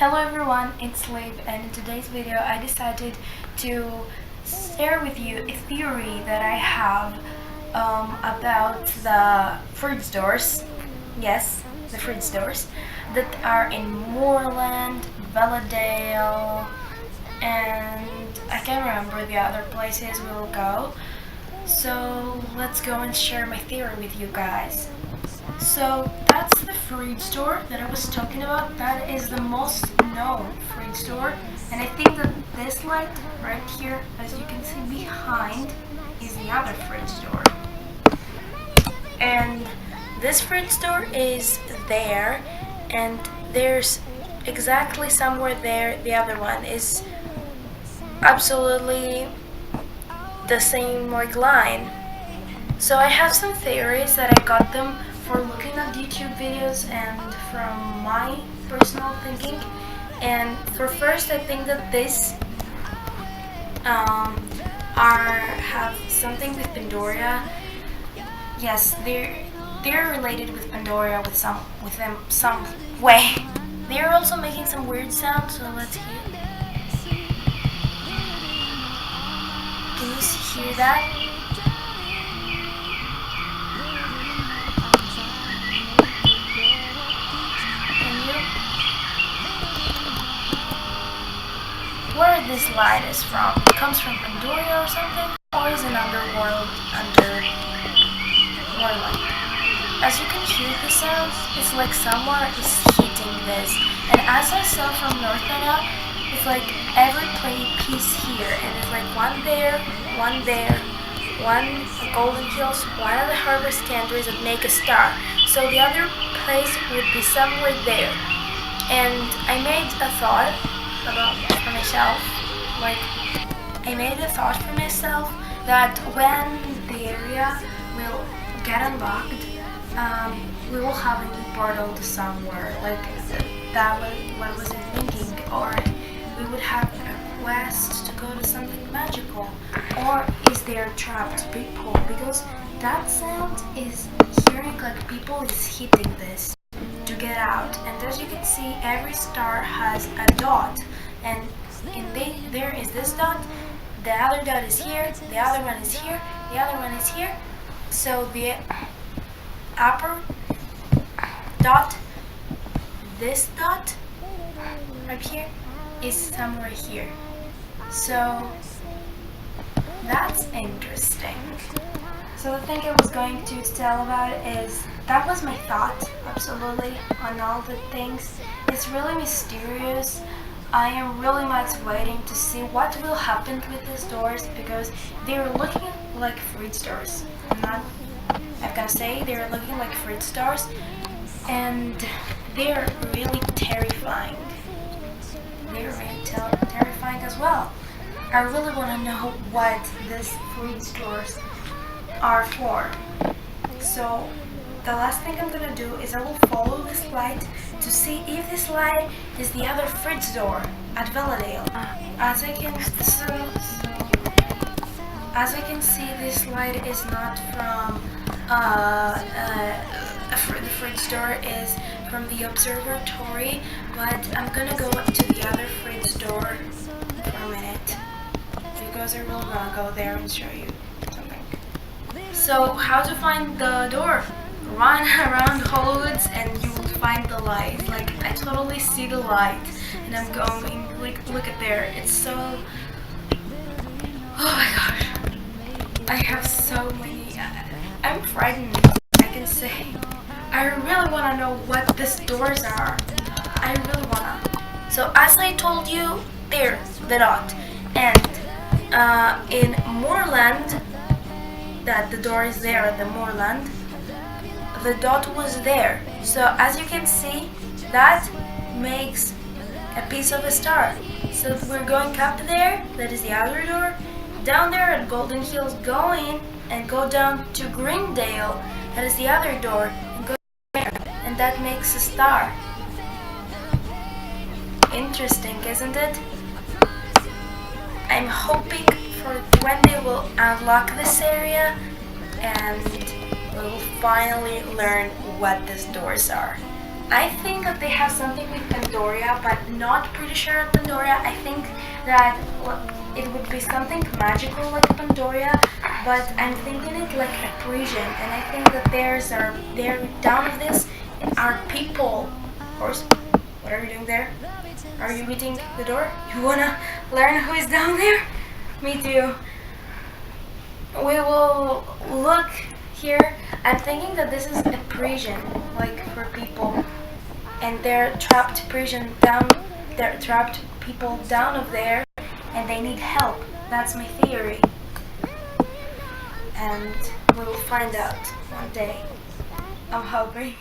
Hello everyone, it's Liv, and in today's video I decided to share with you a theory that I have about the fruit stores. Yes, the fruit stores that are in Moorland, Valledale, and I can't remember the other places we will go. So let's go and share my theory with you guys. So that's the fruit store that I was talking about. That is the most known fruit store, and I think that this light right here, as you can see behind, is the other fruit store. And this fruit store is there, and there's exactly somewhere there the other one is absolutely the same line. So I have some theories that I got them for looking at YouTube videos and from my personal thinking. And for first, I think that this have something with Pandora. Yes, they're related with Pandora with them some way. They're also making some weird sounds, so let's hear. Can you hear that? Where this light is from? It comes from Pandora or something? Or is an underworld under Moorland? As you can hear the sounds, it's like someone is hitting this. And as I saw from Northana, it's like every piece here, and it's like one there, one Golden Hills, one of the harvest canteries that make a star. So the other place would be somewhere there. And I made a thought for myself, that when the area will get unlocked, we will have a new portal to somewhere, what was I thinking, or we would have a quest to go to something magical, or is there trapped people, because that sound is hearing like people is hitting this to get out. And as you can see, every star has a dot, and there is this dot, the other dot is here, the other one is here, the other one is here. So the upper dot, this dot right here, is somewhere here. So that's interesting. So the thing I was going to tell about is, that was my thought, absolutely, on all the things. It's really mysterious. I am really much waiting to see what will happen with these doors, because they're looking like fruit stores. I'm gonna say they're looking like fruit stores, and they're really terrifying. They're really terrifying as well. I really want to know what these fruit stores are for. So the last thing I'm gonna do is I will follow this light to see if this light is the other fruit store at Valledale. As I can see, this light is not from the fruit store, is from the observatory, but I'm gonna go up to the other fruit store for a minute, because I really wanna go there and show you something. So how to find the door? Run around Hollywoods and you will find the light. Like, I totally see the light, and I'm going, look at there. It's so, oh my gosh, I have so many, I'm frightened, I can say. I really want to know what these doors are. I really want to. So as I told you, there, the dot. And in Moorland, that the door is there at the Moorland, the dot was there. So as you can see, that makes a piece of a star. So we're going up there, that is the other door. Down there at Golden Hills, go in and go down to Greendale, that is the other door, and go there, and that makes a star. Interesting, isn't it? I'm hoping for when they will unlock this area and we will finally learn what these doors are. I think that they have something with Pandoria, but not pretty sure of Pandoria. I think that it would be something magical like Pandoria, but I'm thinking it like a Parisian, and I think that they're down of this are people. Horse, what are you doing there? Are you beating the door? You wanna learn who is down there? Me too. We will look here. I'm thinking that this is a Parisian, like for people, and they're trapped Parisian down. They're trapped people down of there, and they need help. That's my theory, and we will find out one day. I'm hoping.